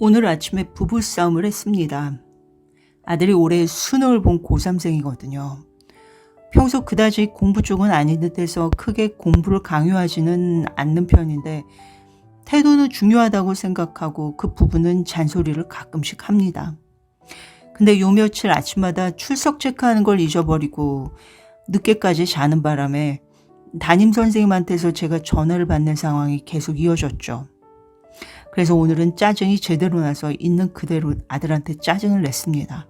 오늘 아침에 부부싸움을 했습니다. 아들이 올해 수능을 본 고3생이거든요. 평소 그다지 공부 쪽은 아닌 듯해서 크게 공부를 강요하지는 않는 편인데 태도는 중요하다고 생각하고 그 부분은 잔소리를 가끔씩 합니다. 근데 요 며칠 아침마다 출석 체크하는 걸 잊어버리고 늦게까지 자는 바람에 담임 선생님한테서 제가 전화를 받는 상황이 계속 이어졌죠. 그래서 오늘은 짜증이 제대로 나서 있는 그대로 아들한테 짜증을 냈습니다.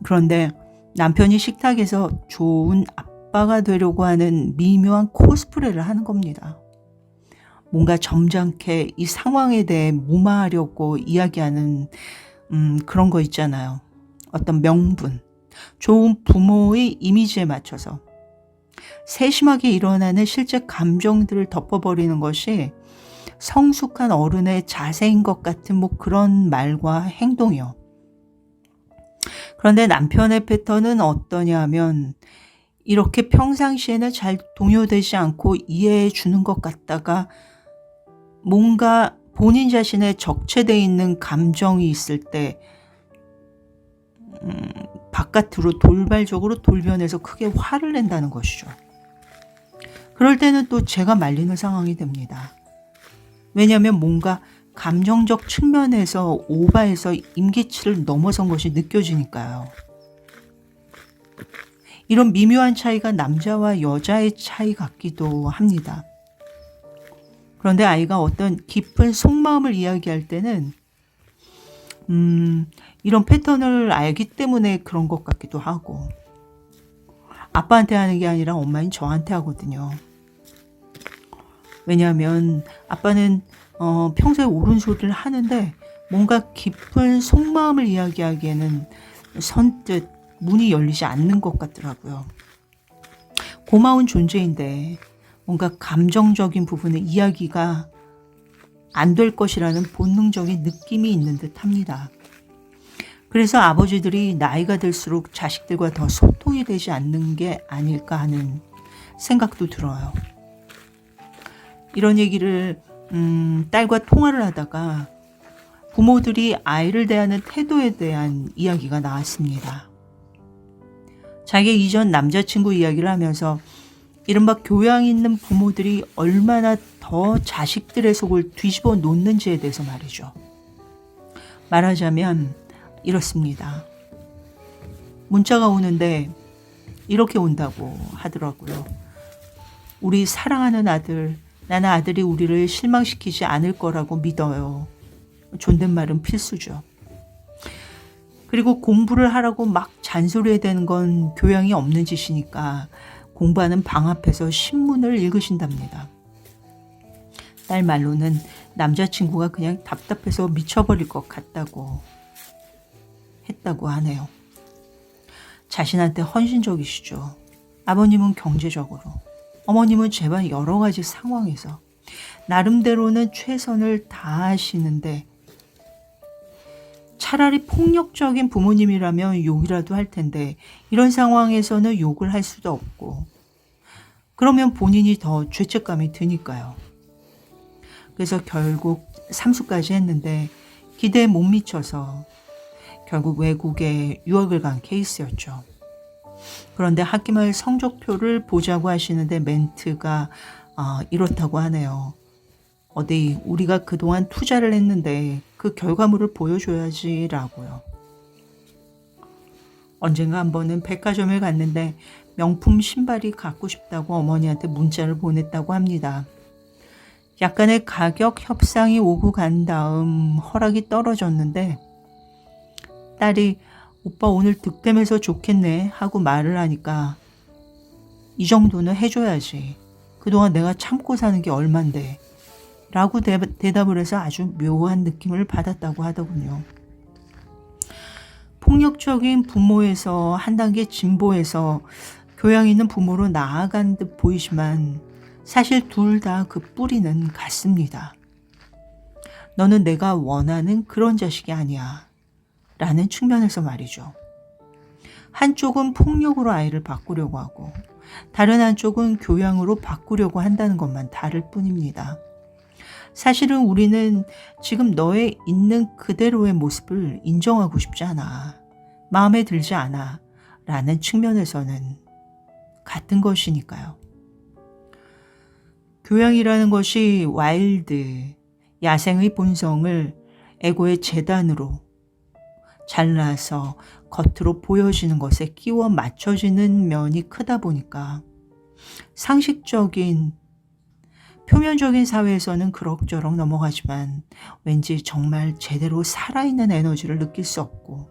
그런데 남편이 식탁에서 좋은 아빠가 되려고 하는 미묘한 코스프레를 하는 겁니다. 뭔가 점잖게 이 상황에 대해 무마하려고 이야기하는 그런 거 있잖아요. 어떤 명분, 좋은 부모의 이미지에 맞춰서 세심하게 일어나는 실제 감정들을 덮어버리는 것이 성숙한 어른의 자세인 것 같은 그런 말과 행동이요. 그런데 남편의 패턴은 어떠냐 하면 이렇게 평상시에는 잘 동요되지 않고 이해해 주는 것 같다가 뭔가 본인 자신의 적체되어 있는 감정이 있을 때 바깥으로 돌발적으로 돌변해서 크게 화를 낸다는 것이죠. 그럴 때는 또 제가 말리는 상황이 됩니다. 왜냐하면 뭔가 감정적 측면에서 오바해서 임계치를 넘어선 것이 느껴지니까요. 이런 미묘한 차이가 남자와 여자의 차이 같기도 합니다. 그런데 아이가 어떤 깊은 속마음을 이야기할 때는 이런 패턴을 알기 때문에 그런 것 같기도 하고, 아빠한테 하는 게 아니라 엄마인 저한테 하거든요. 왜냐하면 아빠는 평소에 옳은 소리를 하는데 뭔가 깊은 속마음을 이야기하기에는 선뜻 문이 열리지 않는 것 같더라고요. 고마운 존재인데 뭔가 감정적인 부분의 이야기가 안 될 것이라는 본능적인 느낌이 있는 듯 합니다. 그래서 아버지들이 나이가 들수록 자식들과 더 소통이 되지 않는 게 아닐까 하는 생각도 들어요. 이런 얘기를 딸과 통화를 하다가 부모들이 아이를 대하는 태도에 대한 이야기가 나왔습니다. 자기 이전 남자친구 이야기를 하면서 이른바 교양 있는 부모들이 얼마나 더 자식들의 속을 뒤집어 놓는지에 대해서 말이죠. 말하자면 이렇습니다. 문자가 오는데 이렇게 온다고 하더라고요. 우리 사랑하는 아들, 나는 아들이 우리를 실망시키지 않을 거라고 믿어요. 존댓말은 필수죠. 그리고 공부를 하라고 막 잔소리해야 되는 건 교양이 없는 짓이니까 공부하는 방 앞에서 신문을 읽으신답니다. 딸 말로는 남자친구가 그냥 답답해서 미쳐버릴 것 같다고 했다고 하네요. 자신한테 헌신적이시죠. 아버님은 경제적으로, 어머님은 제발 여러 가지 상황에서 나름대로는 최선을 다하시는데 차라리 폭력적인 부모님이라면 욕이라도 할 텐데 이런 상황에서는 욕을 할 수도 없고 그러면 본인이 더 죄책감이 드니까요. 그래서 결국 삼수까지 했는데 기대에 못 미쳐서 결국 외국에 유학을 간 케이스였죠. 그런데 학기말 성적표를 보자고 하시는데 멘트가 이렇다고 하네요. 어디 우리가 그동안 투자를 했는데 그 결과물을 보여줘야지라고요. 언젠가 한 번은 백화점에 갔는데 명품 신발이 갖고 싶다고 어머니한테 문자를 보냈다고 합니다. 약간의 가격 협상이 오고 간 다음 허락이 떨어졌는데 딸이 오빠 오늘 득템해서 좋겠네 하고 말을 하니까 이 정도는 해줘야지. 그동안 내가 참고 사는 게 얼만데 라고 대답을 해서 아주 묘한 느낌을 받았다고 하더군요. 폭력적인 부모에서 한 단계 진보해서 교양 있는 부모로 나아간 듯 보이지만 사실 둘 다 그 뿌리는 같습니다. 너는 내가 원하는 그런 자식이 아니야 라는 측면에서 말이죠. 한쪽은 폭력으로 아이를 바꾸려고 하고 다른 한쪽은 교양으로 바꾸려고 한다는 것만 다를 뿐입니다. 사실은 우리는 지금 너의 있는 그대로의 모습을 인정하고 싶지 않아. 마음에 들지 않아. 라는 측면에서는 같은 것이니까요. 교양이라는 것이 와일드, 야생의 본성을 에고의 재단으로 잘라서 겉으로 보여지는 것에 끼워 맞춰지는 면이 크다 보니까 상식적인 표면적인 사회에서는 그럭저럭 넘어가지만 왠지 정말 제대로 살아있는 에너지를 느낄 수 없고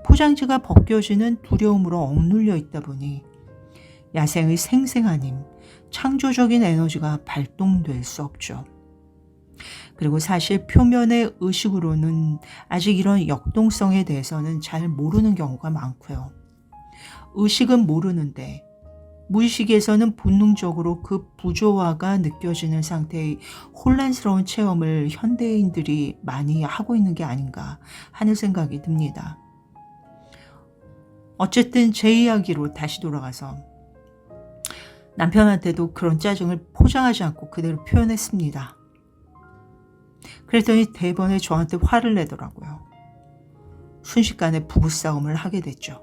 포장지가 벗겨지는 두려움으로 억눌려 있다 보니 야생의 생생한 힘, 창조적인 에너지가 발동될 수 없죠. 그리고 사실 표면의 의식으로는 아직 이런 역동성에 대해서는 잘 모르는 경우가 많고요. 의식은 모르는데 무의식에서는 본능적으로 그 부조화가 느껴지는 상태의 혼란스러운 체험을 현대인들이 많이 하고 있는 게 아닌가 하는 생각이 듭니다. 어쨌든 제 이야기로 다시 돌아가서 남편한테도 그런 짜증을 포장하지 않고 그대로 표현했습니다. 그랬더니 대번에 저한테 화를 내더라고요. 순식간에 부부싸움을 하게 됐죠.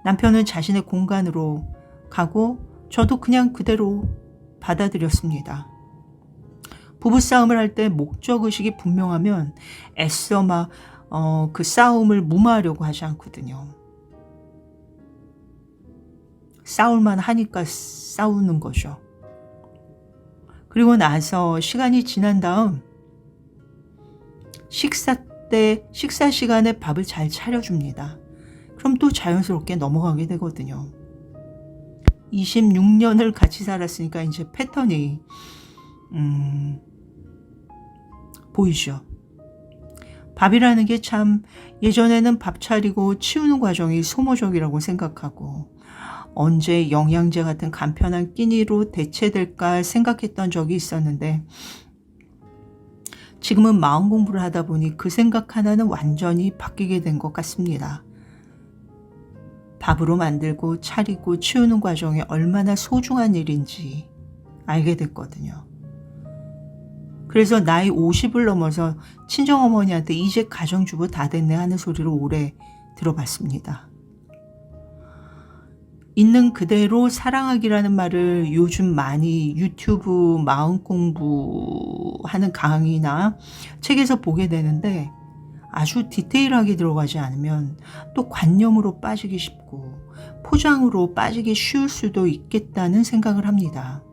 남편은 자신의 공간으로 가고 저도 그냥 그대로 받아들였습니다. 부부싸움을 할 때 목적의식이 분명하면 애써 그 싸움을 무마하려고 하지 않거든요. 싸울만 하니까 싸우는 거죠. 그리고 나서 시간이 지난 다음 식사 시간에 밥을 잘 차려줍니다. 그럼 또 자연스럽게 넘어가게 되거든요. 26년을 같이 살았으니까 이제 패턴이 보이죠. 밥이라는 게 참 예전에는 밥 차리고 치우는 과정이 소모적이라고 생각하고 언제 영양제 같은 간편한 끼니로 대체될까 생각했던 적이 있었는데 지금은 마음 공부를 하다 보니 그 생각 하나는 완전히 바뀌게 된 것 같습니다. 밥으로 만들고 차리고 치우는 과정이 얼마나 소중한 일인지 알게 됐거든요. 그래서 나이 50을 넘어서 친정어머니한테 이제 가정주부 다 됐네 하는 소리를 오래 들어봤습니다. 있는 그대로 사랑하기라는 말을 요즘 많이 유튜브 마음 공부하는 강의나 책에서 보게 되는데 아주 디테일하게 들어가지 않으면 또 관념으로 빠지기 쉽고 포장으로 빠지기 쉬울 수도 있겠다는 생각을 합니다.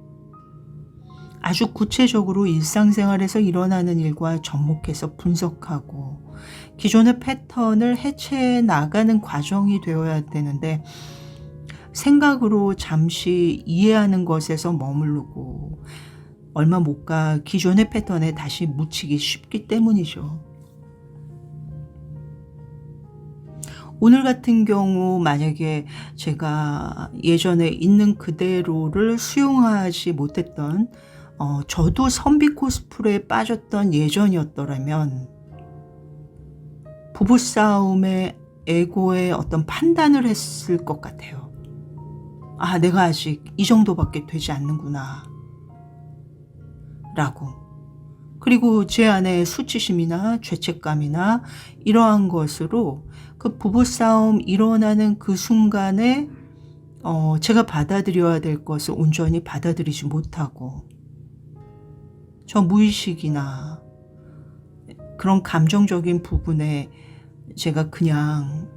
아주 구체적으로 일상생활에서 일어나는 일과 접목해서 분석하고 기존의 패턴을 해체해 나가는 과정이 되어야 되는데 생각으로 잠시 이해하는 것에서 머무르고 얼마 못 가 기존의 패턴에 다시 묻히기 쉽기 때문이죠. 오늘 같은 경우 만약에 제가 예전에 있는 그대로를 수용하지 못했던 저도 선비 코스프레에 빠졌던 예전이었더라면 부부싸움의 에고의 어떤 판단을 했을 것 같아요. 아, 내가 아직 이 정도밖에 되지 않는구나 라고. 그리고 제 안에 수치심이나 죄책감이나 이러한 것으로 그 부부싸움 일어나는 그 순간에 제가 받아들여야 될 것을 온전히 받아들이지 못하고 저 무의식이나 그런 감정적인 부분에 제가 그냥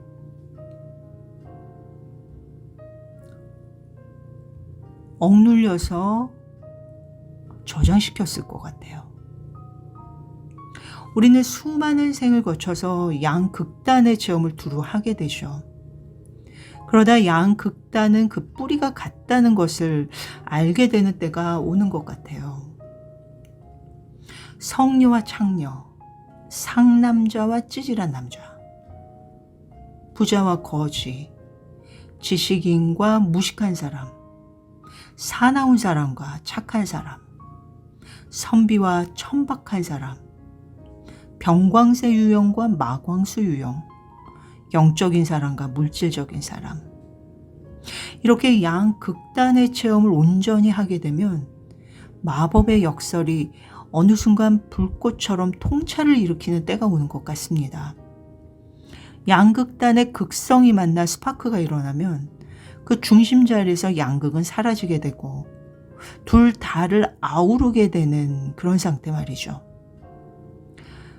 억눌려서 저장시켰을 것 같아요. 우리는 수많은 생을 거쳐서 양극단의 체험을 두루 하게 되죠. 그러다 양극단은 그 뿌리가 같다는 것을 알게 되는 때가 오는 것 같아요. 성녀와 창녀, 상남자와 찌질한 남자, 부자와 거지, 지식인과 무식한 사람, 사나운 사람과 착한 사람, 선비와 천박한 사람, 병광세 유형과 마광수 유형, 영적인 사람과 물질적인 사람. 이렇게 양극단의 체험을 온전히 하게 되면 마법의 역설이 어느 순간 불꽃처럼 통찰을 일으키는 때가 오는 것 같습니다. 양극단의 극성이 만나 스파크가 일어나면 그 중심 자리에서 양극은 사라지게 되고 둘 다를 아우르게 되는 그런 상태 말이죠.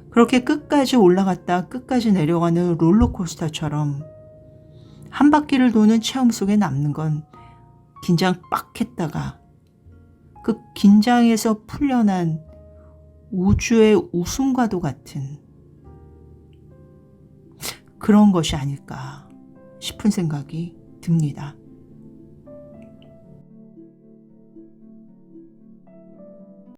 그렇게 끝까지 올라갔다 끝까지 내려가는 롤러코스터처럼 한 바퀴를 도는 체험 속에 남는 건 긴장 빡 했다가 그 긴장에서 풀려난 우주의 웃음과도 같은 그런 것이 아닐까 싶은 생각이 듭니다.